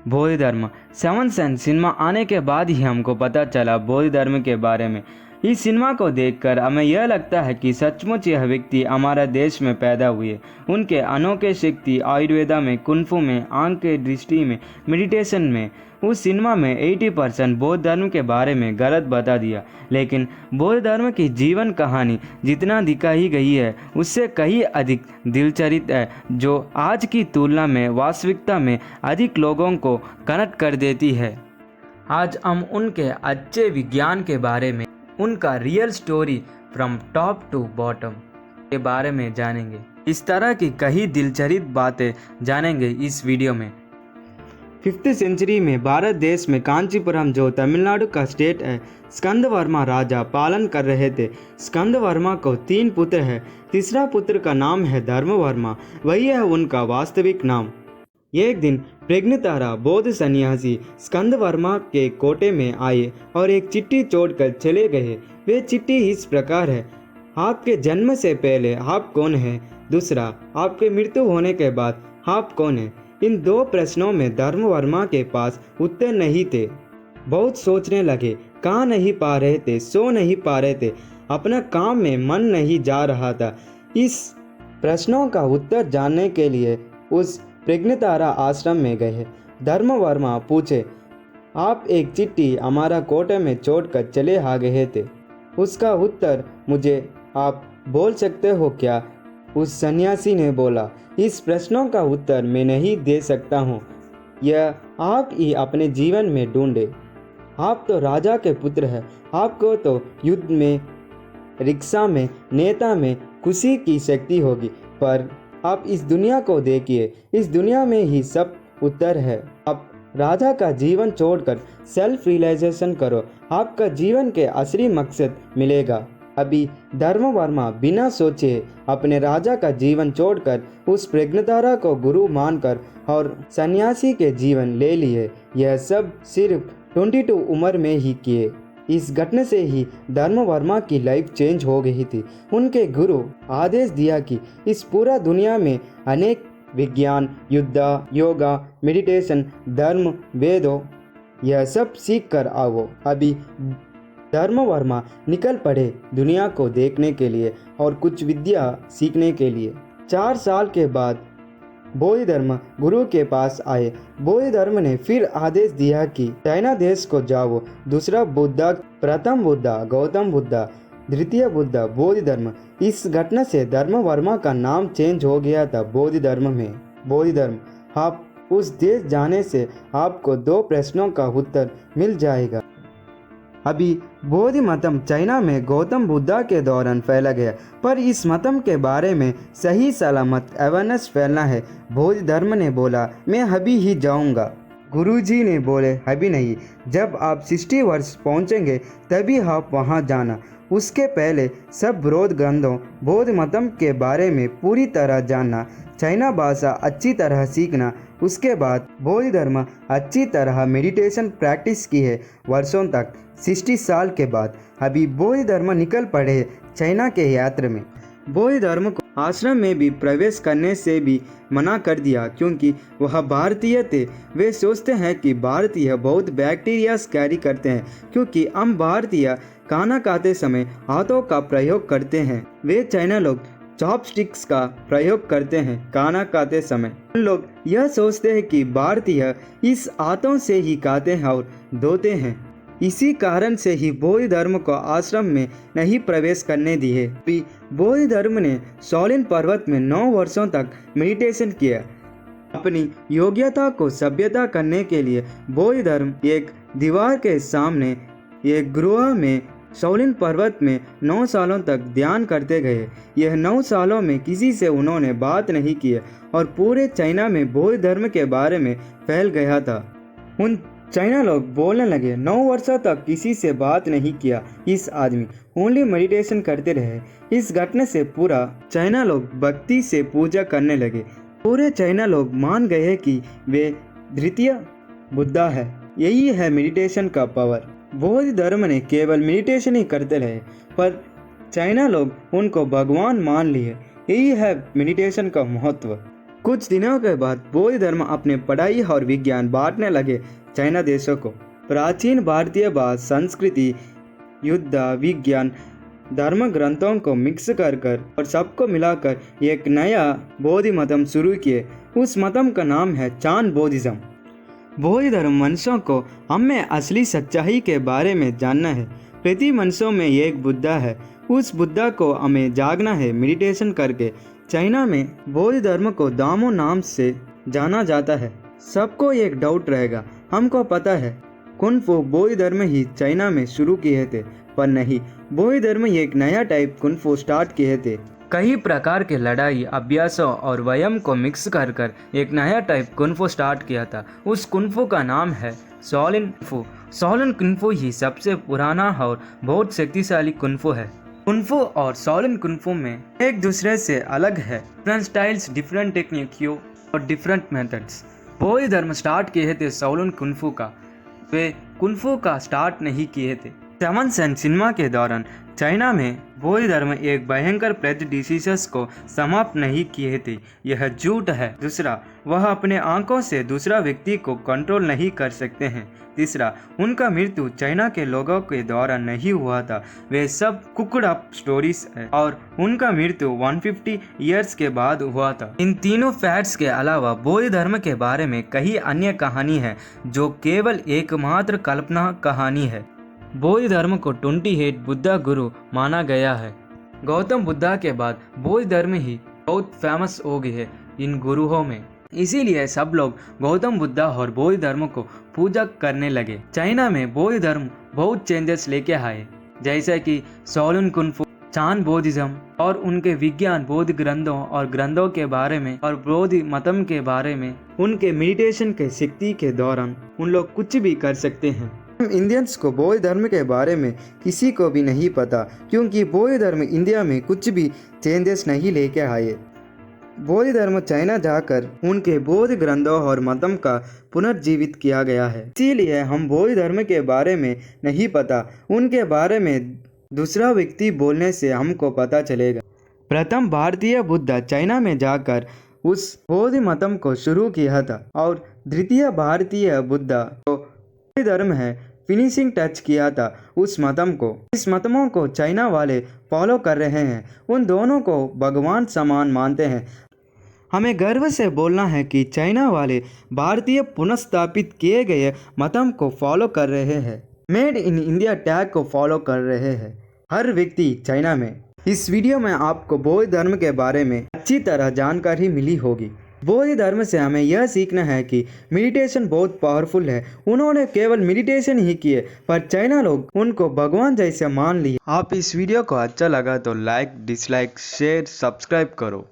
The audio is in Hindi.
बौद्ध धर्म। सेवन सेंस सिनेमा आने के बाद ही हमको पता चला बौद्ध धर्म के बारे में। इस सिनेमा को देखकर हमें यह लगता है कि सचमुच यह व्यक्ति हमारा देश में पैदा हुए। उनके अनोखे शक्ति आयुर्वेदा में, कुंफू में, आंख के दृष्टि में, मेडिटेशन में। उस सिनेमा में 80% बौद्ध धर्म के बारे में गलत बता दिया, लेकिन बौद्ध धर्म की जीवन कहानी जितना दिखाई गई है उससे कहीं अधिक दिलचरित है, जो आज की तुलना में वास्तविकता में अधिक लोगों को कनेक्ट कर देती है। आज हम उनके अच्छे विज्ञान के बारे में, उनका real story from top to bottom के बारे में जानेंगे। इस तरह की कई दिलचस्प बातें जानेंगे इस वीडियो में। 5th सेंचुरी में भारत देश में कांचीपुरम, जो तमिलनाडु का स्टेट है, स्कंद वर्मा राजा पालन कर रहे थे। स्कंद वर्मा को 3 पुत्र हैं। तीसरा पुत्र का नाम है धर्म वर्मा, वही है उनका वास्तविक नाम। एक दिन प्रज्ञतारा बौद्ध सन्यासी स्कंद वर्मा के कोटे में आए और एक चिट्ठी छोड़कर चले गए। वे चिट्ठी इस प्रकार है: आपके जन्म से पहले आप कौन है? दूसरा, आपके मृत्यु होने के बाद आप कौन है? इन 2 प्रश्नों में धर्म वर्मा के पास उत्तर नहीं थे। बहुत सोचने लगे, कहा नहीं पा रहे थे, सो नहीं पा रहे थे, अपना काम में मन नहीं जा रहा था। इस प्रश्नों का उत्तर जानने के लिए उस प्रज्ञतारा आश्रम में गए। धर्म वर्मा पूछे, आप एक चिट्ठी हमारा कोटे में छोड़कर चले आ गए थे, उसका उत्तर मुझे आप बोल सकते हो क्या? उस सन्यासी ने बोला, इस प्रश्नों का उत्तर मैं नहीं दे सकता हूँ, यह आप ही अपने जीवन में ढूंढे। आप तो राजा के पुत्र हैं, आपको तो युद्ध में, रिक्शा में, नेता में खुशी की शक्ति होगी, पर आप इस दुनिया को देखिए, इस दुनिया में ही सब उत्तर है। आप राजा का जीवन छोड़कर सेल्फ रियलाइजेशन करो, आपका जीवन के असली मकसद मिलेगा। अभी धर्म वर्मा बिना सोचे अपने राजा का जीवन छोड़कर उस प्रज्ञतारा को गुरु मानकर और सन्यासी के जीवन ले लिए। यह सब सिर्फ 22 उम्र में ही किए। इस घटना से ही धर्म वर्मा की लाइफ चेंज हो गई थी। उनके गुरु आदेश दिया कि इस पूरा दुनिया में अनेक विज्ञान, युद्ध, योगा, मेडिटेशन, धर्म, वेदों, यह सब सीख कर आओ। अभी धर्म वर्मा निकल पड़े दुनिया को देखने के लिए और कुछ विद्या सीखने के लिए। 4 साल के बाद बौद्ध धर्म गुरु के पास आए। बौद्ध धर्म ने फिर आदेश दिया कि चाइना देश को जाओ। दूसरा बुद्धा, प्रथम बुद्धा गौतम बुद्धा, द्वितीय बुद्धा बौद्ध धर्म। इस घटना से धर्म वर्मा का नाम चेंज हो गया था बौद्ध धर्म में। बौद्ध धर्म, आप उस देश जाने से आपको 2 प्रश्नों का उत्तर मिल जाएगा। अभी बौद्ध मतम चाइना में गौतम बुद्धा के दौरान फैला गया, पर इस मतम के बारे में सही सलामत अवेयरनेस फैलना है। बौद्ध धर्म ने बोला, मैं अभी ही जाऊंगा। गुरुजी ने बोले, अभी नहीं, जब आप 60 वर्ष पहुंचेंगे तभी आप वहां जाना। उसके पहले सब बौद्ध ग्रंथों, बौद्ध मतम के बारे में पूरी तरह जानना, चाइना भाषा अच्छी तरह सीखना। उसके बाद बौद्ध धर्म अच्छी तरह मेडिटेशन प्रैक्टिस की है वर्षों तक। 60 साल के बाद अभी बौद्ध धर्म निकल पड़े चाइना के यात्रा में। बौद्ध धर्म को आश्रम में भी प्रवेश करने से भी मना कर दिया, क्योंकि वह भारतीय थे। वे सोचते हैं कि भारतीय बहुत बैक्टीरिया कैरी करते हैं, क्योंकि हम भारतीय खाना खाते समय हाथों का प्रयोग करते हैं। वे चाइना लोग चॉपस्टिक्स का प्रयोग करते हैं खाना खाते समय। उन लोग यह सोचते हैं कि भारतीय इस हाथों से ही खाते हैं और धोते हैं। इसी कारण से ही बौद्ध धर्म को आश्रम में नहीं प्रवेश करने दिए। बौद्ध धर्म ने शाओलिन पर्वत में 9 वर्षों तक मेडिटेशन किया। अपनी योग्यता को सभ्यता करने के लिए बौद्ध धर्म एक दीवार के सामने एक गुहा में शाओलिन पर्वत में 9 सालों तक ध्यान करते गए। यह 9 सालों में किसी से उन्होंने बात नहीं की और पूरे चाइना में बौद्ध धर्म के बारे में फैल गया था। उन चाइना लोग बोलने लगे, 9 वर्षों तक किसी से बात नहीं किया इस आदमी, ओनली मेडिटेशन करते रहे। इस घटना से पूरा चाइना लोग भक्ति से पूजा करने लगे। पूरे चाइना लोग मान गए कि वे द्वितीय बुद्धा है। यही है मेडिटेशन का पावर। बौद्ध धर्म ने केवल मेडिटेशन ही करते रहे, पर चाइना लोग उनको भगवान मान लिए। यही है मेडिटेशन का महत्व। कुछ दिनों के बाद बौद्ध धर्म अपने पढ़ाई और विज्ञान बांटने लगे चाइना देशों को। प्राचीन भारतीय भाषा, संस्कृति, युद्ध, विज्ञान, धर्म ग्रंथों को मिक्स कर और सबको मिलाकर एक नया बौद्ध मतम शुरू किए। उस मतम का नाम है चान बौद्धिज्म। बौद्ध धर्म मनुष्यों को हमें असली सच्चाई के बारे में जानना है। प्रति मनुष्यों में एक बुद्धा है, उस बुद्धा को हमें जागना है मेडिटेशन करके। चाइना में बौद्ध धर्म को दामो नाम से जाना जाता है। सबको एक डाउट रहेगा, हमको पता है कुनफू बौद्ध धर्म ही चाइना में शुरू किए थे, पर नहीं, बौद्ध धर्म एक नया टाइप कुनफू स्टार्ट किए थे। कई प्रकार के लड़ाई अभ्यासों और व्यायाम को मिक्स कर एक नया टाइप कुनफू स्टार्ट किया था। उस कुनफू का नाम है शाओलिन कुनफू। शाओलिन कुनफू ही सबसे पुराना और बहुत शक्तिशाली कुनफू है। कुनफू और शाओलिन कुनफू में एक दूसरे से अलग है, डिफरेंट स्टाइल्स, डिफरेंट टेक्निक और डिफरेंट मेथड्स। बौद्ध धर्म स्टार्ट किए थे शाओलिन कुनफू का, वे कुनफू का स्टार्ट नहीं किए थे। 7th सेंचुरी सिनेमा के दौरान चाइना में बौद्ध धर्म एक भयंकर प्रेजुडिसेस को समाप्त नहीं किए थे, यह झूठ है। दूसरा, वह अपने आंखों से दूसरा व्यक्ति को कंट्रोल नहीं कर सकते हैं। तीसरा, उनका मृत्यु चाइना के लोगों के द्वारा नहीं हुआ था, वे सब कुकड अप स्टोरीज है और उनका मृत्यु 150 ईयर्स के बाद हुआ था। इन तीनों फैक्ट्स के अलावा बौद्ध धर्म के बारे में कई अन्य कहानी है जो केवल एकमात्र कल्पना कहानी है। बौद्ध धर्म को 28 बुद्धा गुरु माना गया है। गौतम बुद्धा के बाद बौद्ध धर्म ही बहुत फेमस हो गई है इन गुरुओं में, इसीलिए सब लोग गौतम बुद्धा और बौद्ध धर्म को पूजा करने लगे। चाइना में बौद्ध धर्म बहुत चेंजेस लेके आए, जैसे कि शाओलिन कुनफू, चान बौद्धिज्म और उनके विज्ञान, बौद्ध ग्रंथों और ग्रंथों के बारे में और बौद्ध मतम के बारे में। उनके मेडिटेशन के शक्ति के दौरान उन लोग कुछ भी कर सकते हैं। हम इंडियंस को बौद्ध धर्म के बारे में किसी को भी नहीं पता, क्योंकि बौद्ध धर्म इंडिया में कुछ भी चेंजेस नहीं लेके आए। बौद्ध धर्म चाइना जाकर उनके बौद्ध ग्रंथों और मतम का पुनर्जीवित किया गया है, इसीलिए हम बौद्ध धर्म के बारे में नहीं पता। उनके बारे में दूसरा व्यक्ति बोलने से हमको पता चलेगा। प्रथम भारतीय बुद्धा चाइना में जाकर उस बौद्ध मतम को शुरू किया था और द्वितीय भारतीय बुद्धा को धर्म है फिनिशिंग टच किया था उस मतम को। इस मतमों को चाइना वाले फॉलो कर रहे हैं, उन दोनों को भगवान समान मानते हैं। हमें गर्व से बोलना है कि चाइना वाले भारतीय पुनर्स्थापित किए गए मतम को फॉलो कर रहे हैं, मेड इन इंडिया टैग को फॉलो कर रहे हैं हर व्यक्ति चाइना में। इस वीडियो में आपको बौद्ध धर्म के बारे में अच्छी तरह जानकारी मिली होगी। बौद्ध धर्म से हमें यह सीखना है कि मेडिटेशन बहुत पावरफुल है। उन्होंने केवल मेडिटेशन ही किए, पर चाइना लोग उनको भगवान जैसे मान लिए। आप इस वीडियो को अच्छा लगा तो लाइक, डिसलाइक, शेयर, सब्सक्राइब करो।